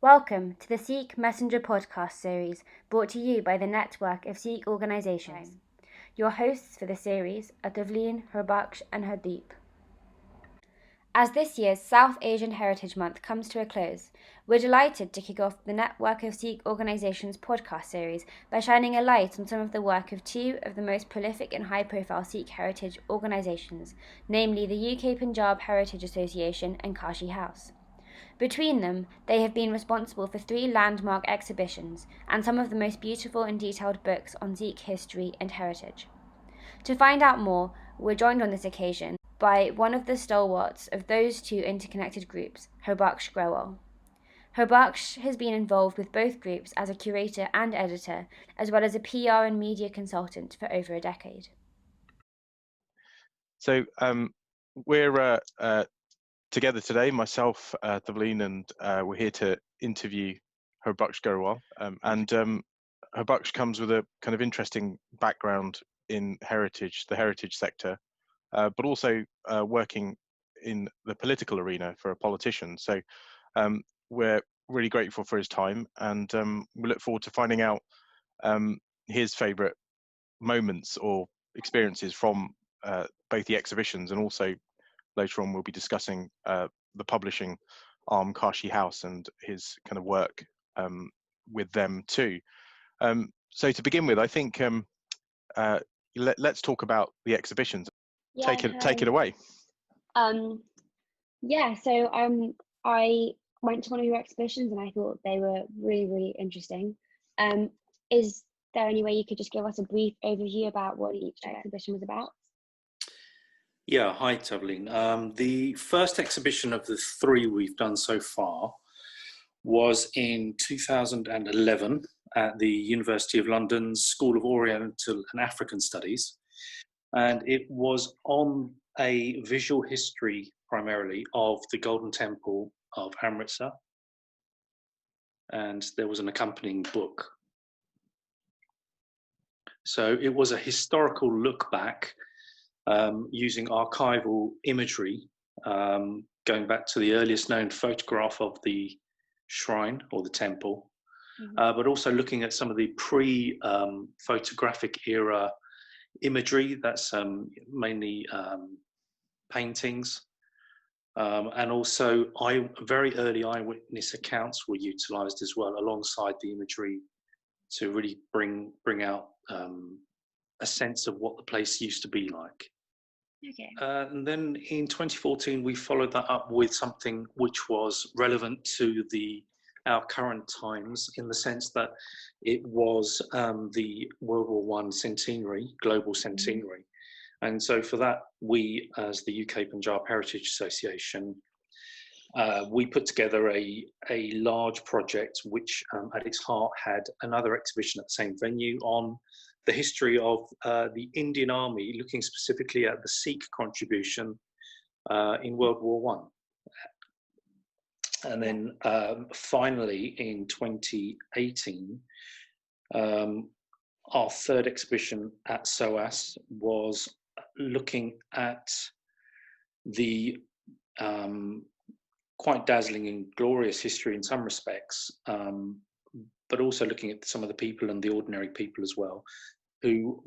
Welcome to the Sikh Messenger Podcast series, brought to you by the network of Sikh organisations. Your hosts for the series are Tavleen, Harbakhsh and Hardeep. As this year's South Asian Heritage Month comes to a close, we're delighted to kick off the Network of Sikh Organisations podcast series by shining a light on some of the work of two of the most prolific and high-profile Sikh heritage organisations, namely the UK Punjab Heritage Association and Kashi House. Between them, they have been responsible for 3 landmark exhibitions and some of the most beautiful and detailed books on Sikh history and heritage. To find out more, we're joined on this occasion by one of the stalwarts of those two interconnected groups, Harbakhsh Grewal. Harbakhsh has been involved with both groups as a curator and editor, as well as a PR and media consultant for over a decade. So we're together today, myself, Tavleen, and we're here to interview Harbakhsh Grewal. Harbakhsh comes with a kind of interesting background in the heritage sector, but also working in the political arena for a politician. So we're really grateful for his time, and we look forward to finding out his favourite moments or experiences from both the exhibitions, and also later on we'll be discussing the publishing arm Kashi House and his kind of work with them too. So to begin with, I think let's talk about the exhibitions. Yeah, take it away. So I went to one of your exhibitions and I thought they were really, really interesting. Is there any way you could just give us a brief overview about what each exhibition was about? Yeah, hi Tavleen. The first exhibition of the 3 we've done so far was in 2011 at the University of London's School of Oriental and African Studies. And it was on a visual history, primarily, of the Golden Temple of Amritsar. And there was an accompanying book. So it was a historical look back using archival imagery, going back to the earliest known photograph of the shrine or the temple, but also looking at some of the pre-photographic era imagery. That's mainly paintings, and also very early eyewitness accounts were utilised as well, alongside the imagery, to really bring out a sense of what the place used to be like. Okay. And then in 2014, we followed that up with something which was relevant to our current times, in the sense that it was the World War I centenary, global centenary. And so for that, we, as the UK Punjab Heritage Association, we put together a large project which at its heart had another exhibition at the same venue on the history of the Indian Army, looking specifically at the Sikh contribution in World War I. And then finally in 2018, our third exhibition at SOAS was looking at the quite dazzling and glorious history in some respects, but also looking at some of the people and the ordinary people as well, who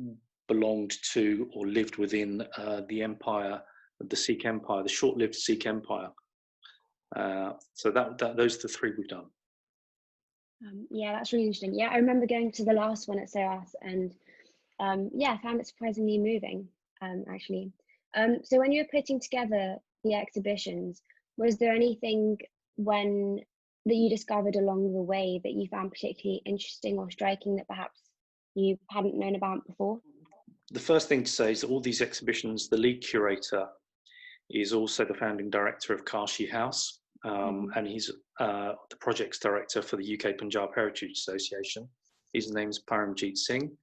belonged to or lived within the empire, the Sikh Empire, the short-lived Sikh Empire. So those are the 3 we've done. Yeah, that's really interesting. Yeah, I remember going to the last one at SOAS, and I found it surprisingly moving, actually. So when you were putting together the exhibitions, was there anything that you discovered along the way that you found particularly interesting or striking that perhaps you hadn't known about before? The first thing to say is that all these exhibitions, the lead curator is also the founding director of Kashi House, and he's the projects director for the UK Punjab Heritage Association. His name's Paramjeet Singh.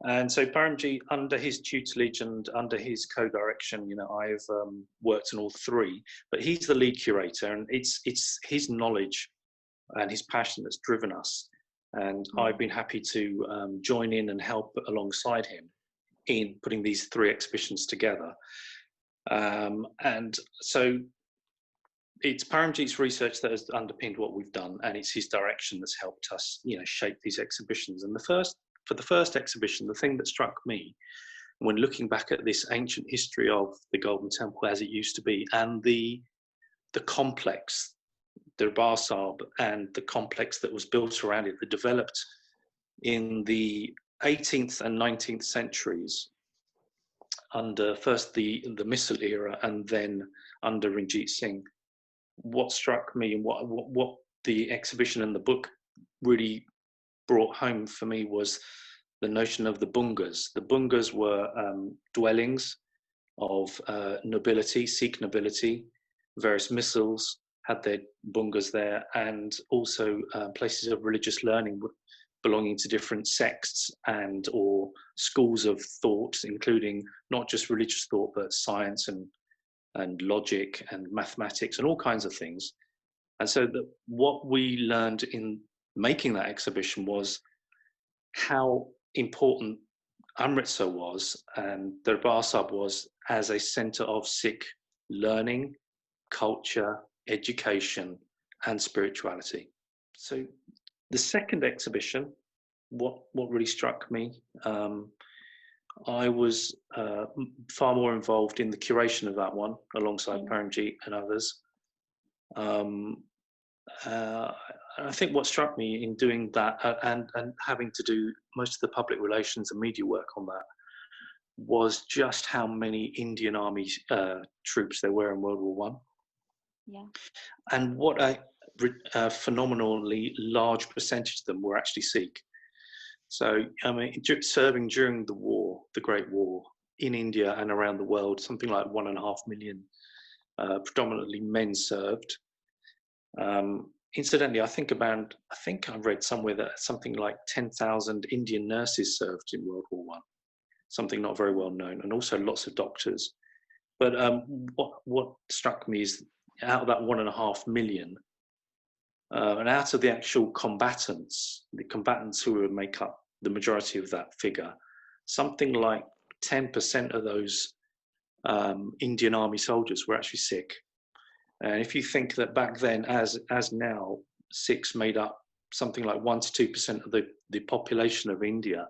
And so Paramjeet, under his tutelage and under his co-direction, I've worked on all 3, but he's the lead curator, and it's his knowledge and his passion that's driven us. And I've been happy to join in and help alongside him in putting these 3 exhibitions together. And so it's Paramjit's research that has underpinned what we've done, and it's his direction that's helped us, shape these exhibitions. And for the first exhibition, the thing that struck me when looking back at this ancient history of the Golden Temple as it used to be, and the complex, the Darbar Sahib, and the complex that was built around it, that developed in the 18th and 19th centuries under first the Misl era and then under Ranjit Singh. What struck me and what the exhibition and the book really brought home for me was the notion of the bungas. The bungas were dwellings of nobility, Sikh nobility. Various misls had their bungas there, and also places of religious learning belonging to different sects and or schools of thought, including not just religious thought, but science and logic and mathematics and all kinds of things. And so what we learned in making that exhibition was how important Amritsar was and Darbar Sahib was as a centre of Sikh learning, culture, education and spirituality. So the second exhibition, what really struck me, I was far more involved in the curation of that one alongside Paramjit and others. I think what struck me in doing that and having to do most of the public relations and media work on that was just how many Indian Army troops there were in World War One. Yeah. And what a phenomenally large percentage of them were actually Sikh. So, I mean, serving during the war, the Great War, in India and around the world, something like 1.5 million, predominantly men served. Incidentally, I think I read somewhere that something like 10,000 Indian nurses served in World War One, something not very well known, and also lots of doctors. But what struck me is out of that 1.5 million, and out of the actual combatants, the combatants who would make up the majority of that figure, something like 10% of those Indian Army soldiers were actually Sikh. And if you think that back then, as now, Sikhs made up something like 1 to 2% of the population of India,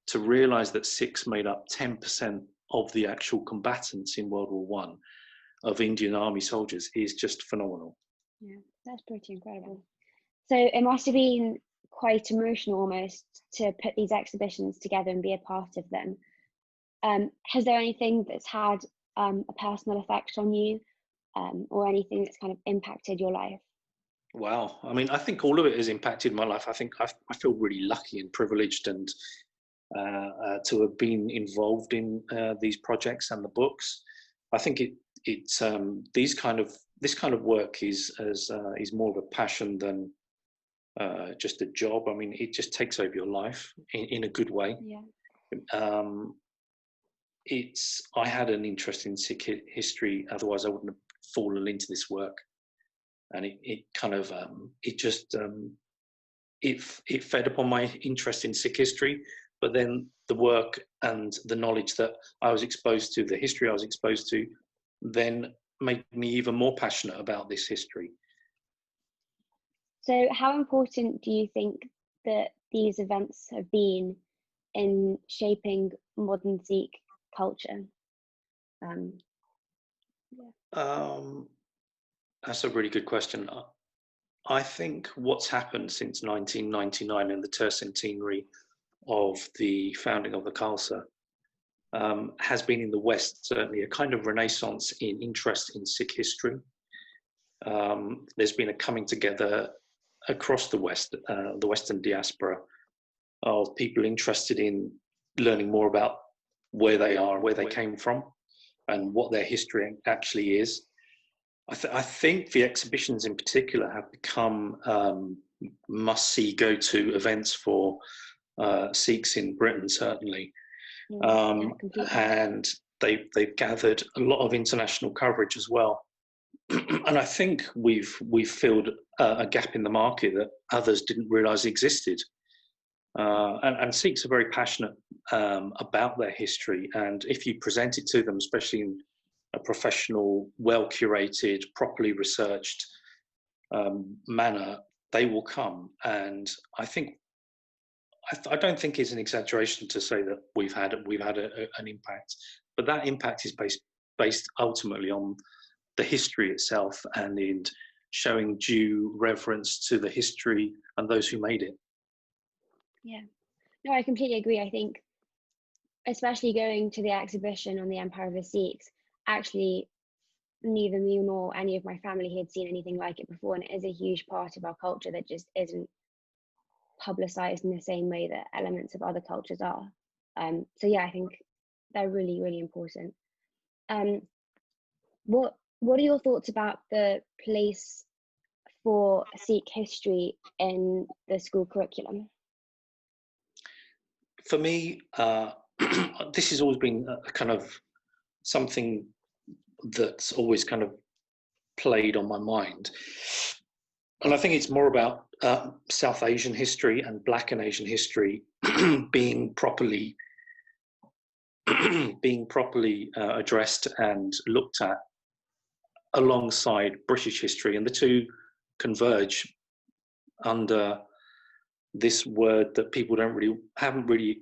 to realise that Sikhs made up 10% of the actual combatants in World War One of Indian Army soldiers is just phenomenal. Yeah, that's pretty incredible. So it must have been quite emotional almost to put these exhibitions together and be a part of them. Has there anything that's had a personal effect on you, or anything that's kind of impacted your life? Wow. I mean, I think all of it has impacted my life. I think I feel really lucky and privileged and to have been involved in these projects and the books. I think it's this kind of work is more of a passion than just a job. I mean, it just takes over your life in a good way. Yeah. I had an interest in Sikh history, otherwise I wouldn't have fallen into this work. And it fed upon my interest in Sikh history, but then the work and the knowledge that I was exposed to, the history I was exposed to, then made me even more passionate about this history. So how important do you think that these events have been in shaping modern Sikh culture? That's a really good question. I think what's happened since 1999 and the tercentenary of the founding of the Khalsa has been in the West, certainly, a kind of renaissance in interest in Sikh history. There's been a coming together across the West, the Western diaspora, of people interested in learning more about where they are, where they came from, and what their history actually is. I think the exhibitions in particular have become must-see, go-to events for Sikhs in Britain, certainly. And they've gathered a lot of international coverage as well. And I think we've filled a gap in the market that others didn't realise existed. And Sikhs are very passionate about their history, and if you present it to them, especially in a professional, well-curated, properly researched manner, they will come. And I think, I don't think it's an exaggeration to say that we've had an impact, but that impact is based ultimately on the history itself and in showing due reverence to the history and those who made it. Yeah, no, I completely agree. I think, especially going to the exhibition on the Empire of the Sikhs, actually neither me nor any of my family had seen anything like it before, and it is a huge part of our culture that just isn't publicized in the same way that elements of other cultures are. So yeah, I think they're really, really important. What are your thoughts about the place for Sikh history in the school curriculum? For me, this has always been a kind of something that's always kind of played on my mind. And I think it's more about South Asian history and Black and Asian history being properly addressed and looked at alongside British history, and the two converge under this word that people haven't really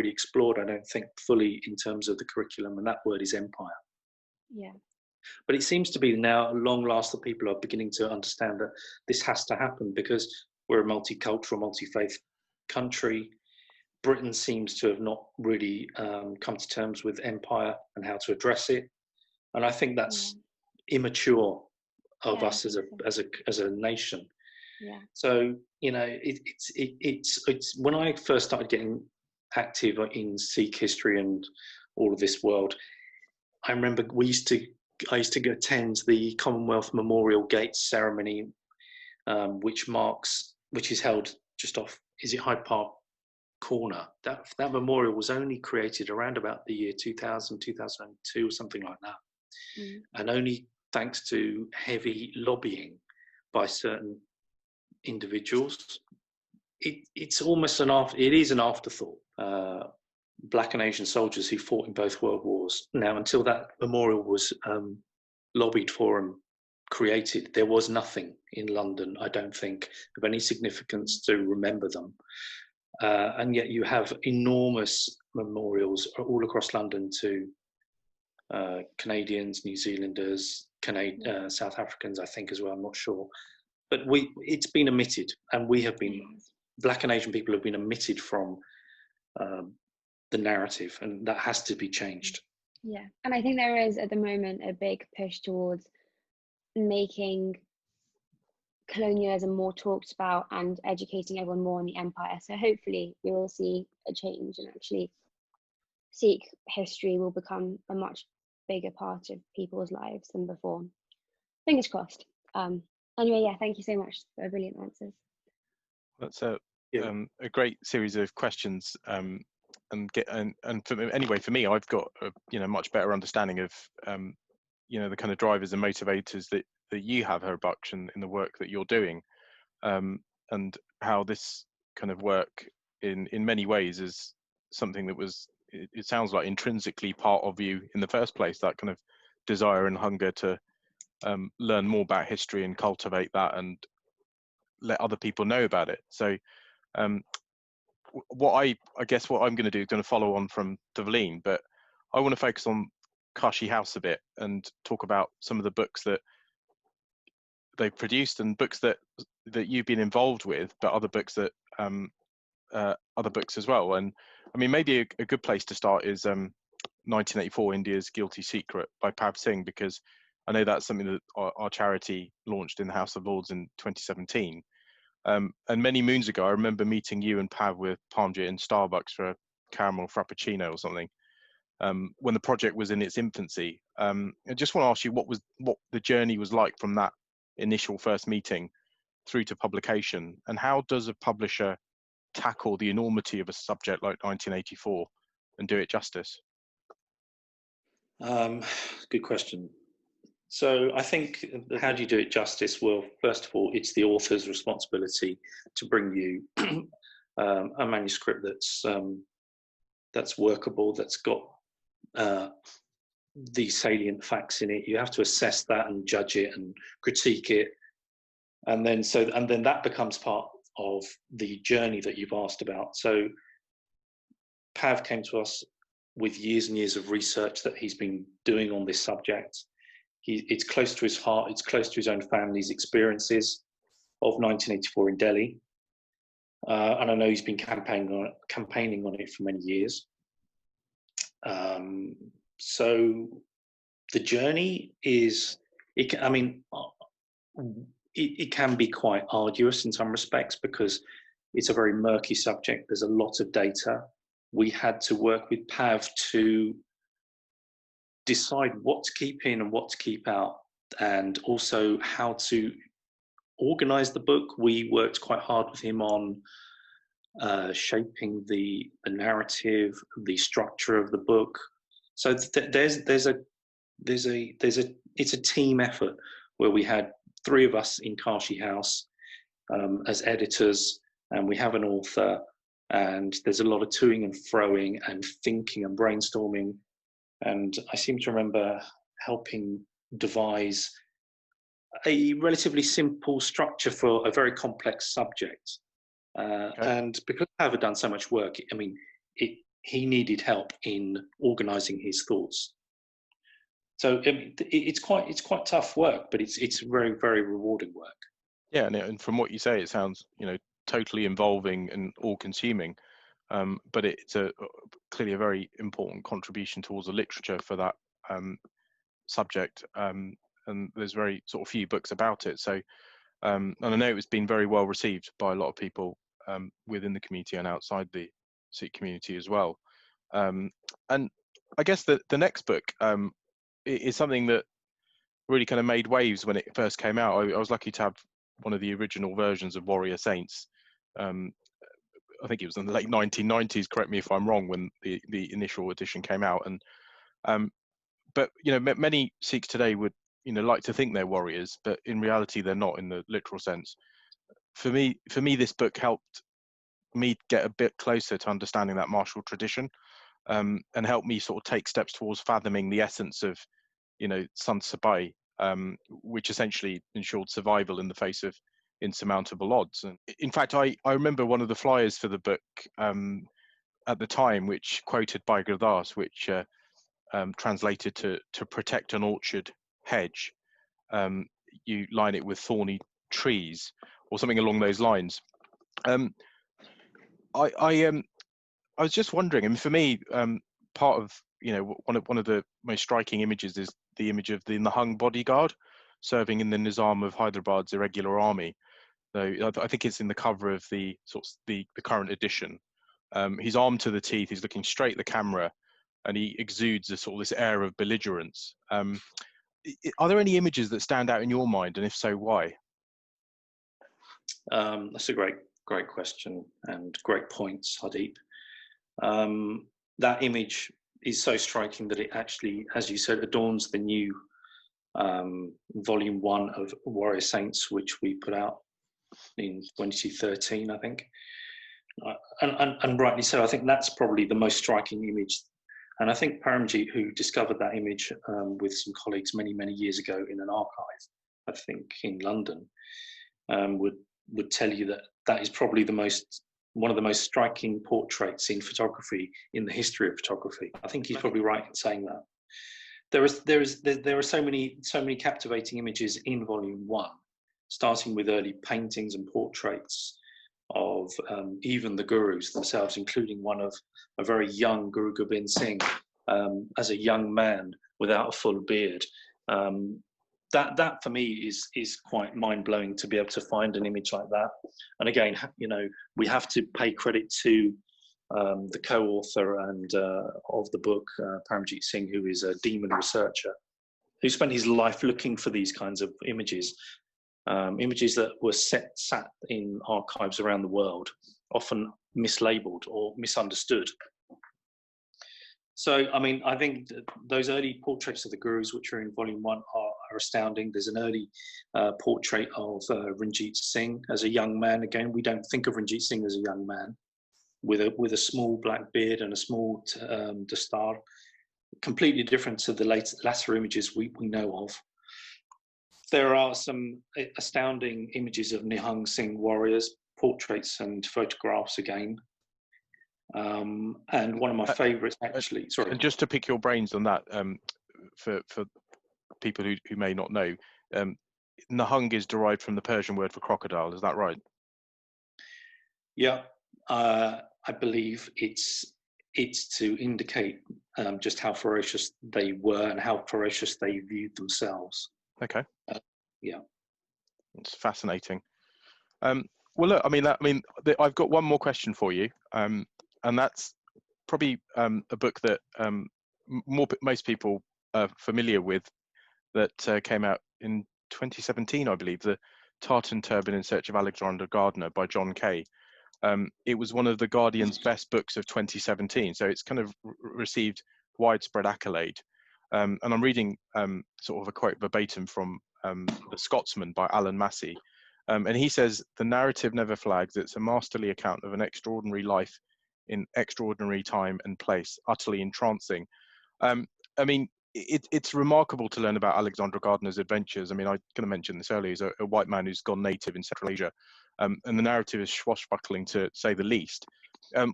explored, I don't think, fully in terms of the curriculum, and that word is empire. Yeah. But it seems to be now, at long last, that people are beginning to understand that this has to happen because we're a multicultural, multi-faith country. Britain seems to have not really come to terms with empire and how to address it, and I think that's immature of us as a nation. Yeah. So it's when I first started getting active in Sikh history and all of this world, I remember I used to go attend the Commonwealth Memorial Gates ceremony, which is held just off, is it Hyde Park Corner? That memorial was only created around about the year 2000, 2002 or something like that. And only thanks to heavy lobbying by certain individuals, it's almost it is an afterthought. Black and Asian soldiers who fought in both world wars. Now, until that memorial was lobbied for and created, there was nothing in London, I don't think, of any significance to remember them. And yet you have enormous memorials all across London to Canadians, New Zealanders, South Africans, I think, as well, I'm not sure. But it's been omitted, and Black and Asian people have been omitted from the narrative, and that has to be changed. Yeah, and I think there is at the moment a big push towards making colonialism more talked about and educating everyone more on the empire. So hopefully we will see a change, and actually Sikh history will become a much bigger part of people's lives than before. Fingers crossed. Anyway, yeah, thank you so much for brilliant answers. That's a great series of questions. And for me, I've got a much better understanding of the kind of drivers and motivators that you have, Harbakhsh, in the work that you're doing, and how this kind of work in many ways is something that was, it sounds like, intrinsically part of you in the first place, that kind of desire and hunger to learn more about history and cultivate that and let other people know about it. So what I'm going to do is going to follow on from Devleen, but I want to focus on Kashi House a bit and talk about some of the books that they've produced and books that you've been involved with, but other books that other books as well. And I mean, maybe a good place to start is 1984 India's Guilty Secret by Pav Singh, because I know that's something that our charity launched in the House of Lords in 2017. And many moons ago, I remember meeting you and Pav with Palmjit in Starbucks for a caramel frappuccino or something, when the project was in its infancy. I just want to ask you what the journey was like from that initial first meeting through to publication, and how does a publisher tackle the enormity of a subject like 1984 and do it justice? Good question. So I think, how do you do it justice? Well, first of all, it's the author's responsibility to bring you a manuscript that's workable, that's got the salient facts in it. You have to assess that and judge it and critique it, and then that becomes part of the journey that you've asked about. So Pav came to us with years and years of research that he's been doing on this subject. It's close to his heart. It's close to his own family's experiences of 1984 in Delhi, and I know he's been campaigning on it for many years. So the journey is, it can be quite arduous in some respects because it's a very murky subject. There's a lot of data. We had to work with Pav to decide what to keep in and what to keep out, and also how to organize the book. We worked quite hard with him on shaping the narrative, the structure of the book. So it's a team effort where we had 3 of us in Kashi House as editors, and we have an author, and there's a lot of toing and froing and thinking and brainstorming. And I seem to remember helping devise a relatively simple structure for a very complex subject. Okay. And because Pav had done so much work, he needed help in organising his thoughts. So it's quite tough work, but it's very, very rewarding work. Yeah, and from what you say, it sounds totally involving and all-consuming. But it's clearly a very important contribution towards the literature for that subject. And there's very sort of few books about it. So, and I know it's been very well received by a lot of people within the community and outside the Sikh community as well. And I guess the next book is something that really kind of made waves when it first came out. I was lucky to have one of the original versions of Warrior Saints. I think it was in the late 1990s, correct me if I'm wrong, when the initial edition came out. And but many Sikhs today would like to think they're warriors, but in reality they're not in the literal sense. For me this book helped me get a bit closer to understanding that martial tradition, and helped me sort of take steps towards fathoming the essence of Sant Sabai, which essentially ensured survival in the face of insurmountable odds. And in fact, I remember one of the flyers for the book at the time, which quoted Bhai Gurdas, which translated to protect an orchard hedge, you line it with thorny trees, or something along those lines. I was just wondering, and for me, part of one of the most striking images is the image of the Nahang bodyguard serving in the Nizam of Hyderabad's irregular army. So I think it's in the cover of the current edition. He's armed to the teeth. He's looking straight at the camera, and he exudes this air of belligerence. Are there any images that stand out in your mind, and if so, why? That's a great question and great points, Hardeep. That image is so striking that it actually, as you said, adorns the new volume 1 of Warrior Saints, which we put out in 2013, I think. And rightly so. I think that's probably the most striking image. And I think Paramjit, who discovered that image with some colleagues many, many years ago in an archive, I think in London, would tell you that is probably one of the most striking portraits in photography in the history of photography. I think he's probably right in saying that. There are so many captivating images in volume 1, starting with early paintings and portraits of even the gurus themselves, including one of a very young Guru Gobind Singh as a young man without a full beard. That for me is quite mind-blowing to be able to find an image like that. And again, we have to pay credit to the co-author and of the book, Paramjit Singh, who is a demon researcher, who spent his life looking for these kinds of images that were sat in archives around the world, often mislabeled or misunderstood. So, I think those early portraits of the gurus, which are in volume 1, are astounding. There's an early portrait of Ranjit Singh as a young man. Again, we don't think of Ranjit Singh as a young man with a small black beard and a small dastar. completely different to the latter images we know of. There are some astounding images of Nihang Singh warriors, portraits and photographs again. And one of my favourites, actually. Sorry. And just to pick your brains on that, for people who may not know, Nahung is derived from the Persian word for crocodile. Is that right? Yeah, I believe it's to indicate just how ferocious they were and how ferocious they viewed themselves. Okay. Yeah, it's fascinating. Well, look, I've got one more question for you, and that's probably a book that most people are familiar with, that came out in 2017, I believe, The Tartan Turban in Search of Alexander Gardner by John Kay. It was one of the Guardian's best books of 2017, so it's kind of received widespread accolade. And I'm reading sort of a quote verbatim from The Scotsman by Alan Massey. And he says, "The narrative never flags. It's a masterly account of an extraordinary life in extraordinary time and place, utterly entrancing." It's remarkable to learn about Alexander Gardner's adventures. I mean, I was going to mention this earlier. He's a white man who's gone native in Central Asia. And the narrative is swashbuckling, to say the least.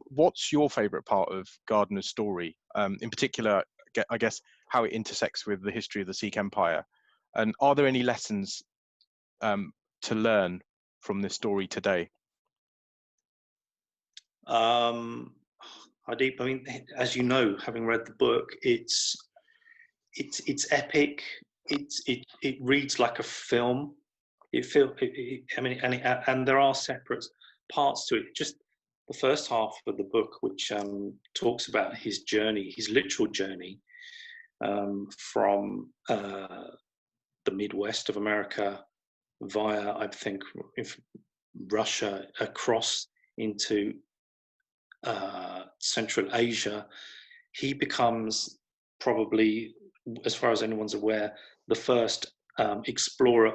What's your favourite part of Gardner's story? In particular, I guess, how it intersects with the history of the Sikh Empire. And are there any lessons to learn from this story today? Hardeep, I mean, as you know, having read the book, it's epic. It reads like a film. And there are separate parts to it. Just the first half of the book, which talks about his journey, his literal journey from the Midwest of America via, I think, Russia, across into Central Asia. He becomes, probably, as far as anyone's aware, the first explorer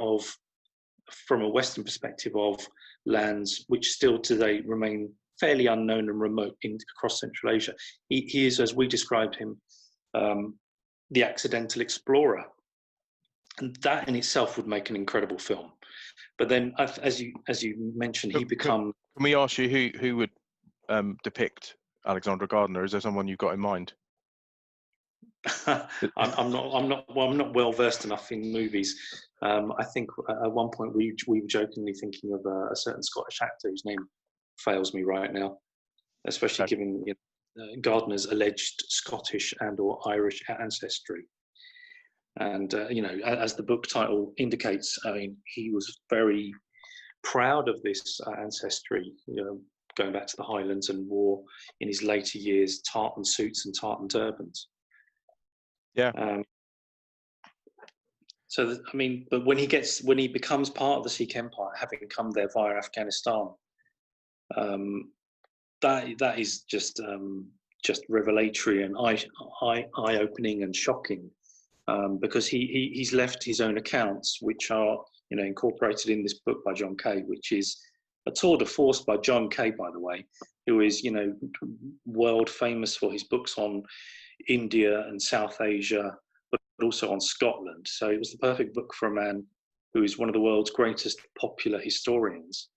from a Western perspective, of lands which still today remain fairly unknown and remote across Central Asia. He is, as we described him, the accidental explorer. And that in itself would make an incredible film. But then, as you mentioned, he becomes... Can we ask you who would depict Alexander Gardner? Is there someone you've got in mind? I'm not well versed enough in movies. I think at one point we were jokingly thinking of a certain Scottish actor whose name fails me right now, especially given Gardner's alleged Scottish and/or Irish ancestry. And as the book title indicates, I mean, he was very proud of this ancestry. Going back to the Highlands, and wore in his later years tartan suits and tartan turbans. Yeah. But when he becomes part of the Sikh Empire, having come there via Afghanistan, that is just revelatory and eye-opening and shocking, because he's left his own accounts, which are incorporated in this book by John Kay, which is a tour de force by John Kay, by the way, who is world famous for his books on India and South Asia, but also on Scotland. So it was the perfect book for a man who is one of the world's greatest popular historians.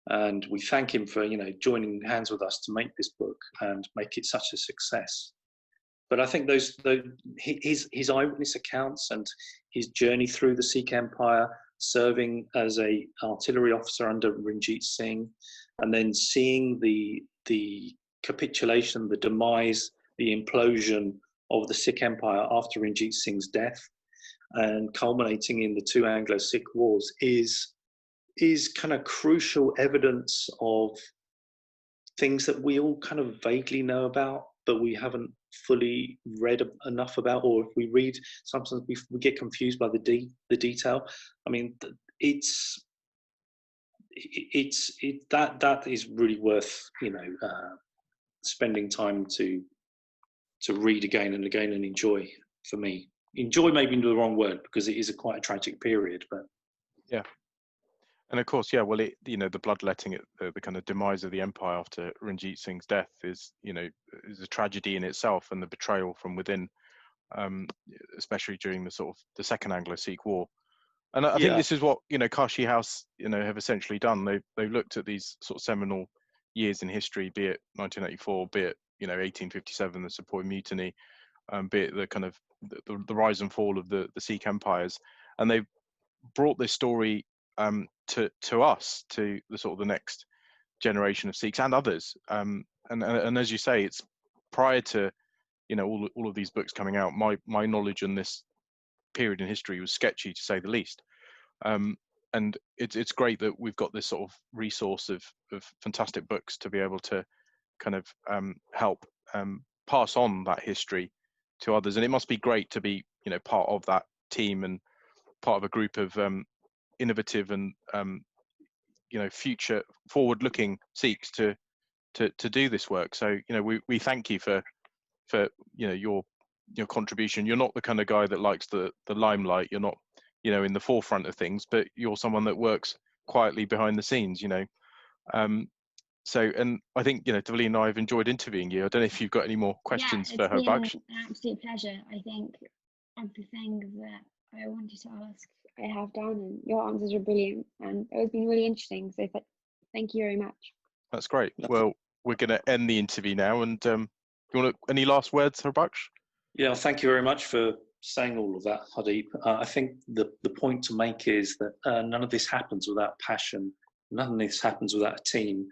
And we thank him for joining hands with us to make this book and make it such a success. But I think his eyewitness accounts and his journey through the Sikh Empire, serving as a artillery officer under Ranjit Singh, and then seeing the capitulation, the demise, the implosion of the Sikh Empire after Ranjit Singh's death, and culminating in the two Anglo-Sikh wars, is kind of crucial evidence of things that we all kind of vaguely know about, but we haven't fully read enough about, or if we read, sometimes we get confused by the detail. I mean, that is really worth spending time to read again and again and enjoy. For me, enjoy maybe the wrong word, because it is quite a tragic period, but yeah. And of course, well, the bloodletting, the kind of demise of the empire after Ranjit Singh's death is a tragedy in itself, and the betrayal from within especially during the sort of the Second Anglo-Sikh War. And I think this is what, Kashi House, have essentially done. They've looked at these sort of seminal years in history, be it 1984, be it 1857, the Sepoy Mutiny, be it the kind of the rise and fall of the Sikh empires, and they've brought this story to us, to the sort of the next generation of Sikhs and others. And as you say, it's prior to all of these books coming out. My knowledge on this period in history was sketchy, to say the least. And it's great that we've got this sort of resource of fantastic books to be able to kind of help pass on that history to others. And it must be great to be part of that team and part of a group of innovative and future forward looking Sikhs to do this work. So we thank you for your contribution. You're not the kind of guy that likes the limelight. You're not in the forefront of things, but you're someone that works quietly behind the scenes. So, and I think Devleen and I have enjoyed interviewing you. I don't know if you've got any more questions for Harbakhsh. It's been an absolute pleasure. I think of the things that I wanted to ask, I have done, and your answers are brilliant, and it's been really interesting. So thank you very much. That's great. Well, we're going to end the interview now, and you want any last words, Harbakhsh? Yeah, thank you very much for saying all of that, Hardeep. I think the point to make is that none of this happens without passion. None of this happens without a team,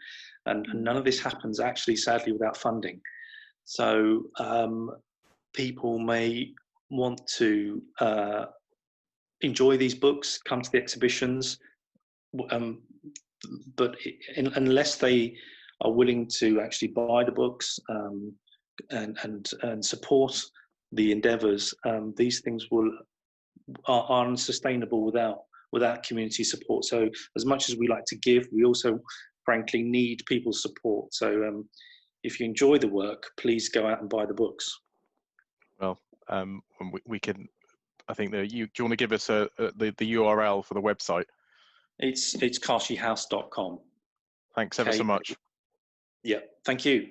and none of this happens actually, sadly, without funding. So people may want to enjoy these books, come to the exhibitions, but unless they are willing to actually buy the books and support the endeavours, these things are unsustainable without community support. So as much as we like to give, we also frankly need people's support. So if you enjoy the work, please go out and buy the books. Well, we can, I think do you want to give us the URL for the website? It's kashihouse.com. Thanks ever so much. Yeah, thank you.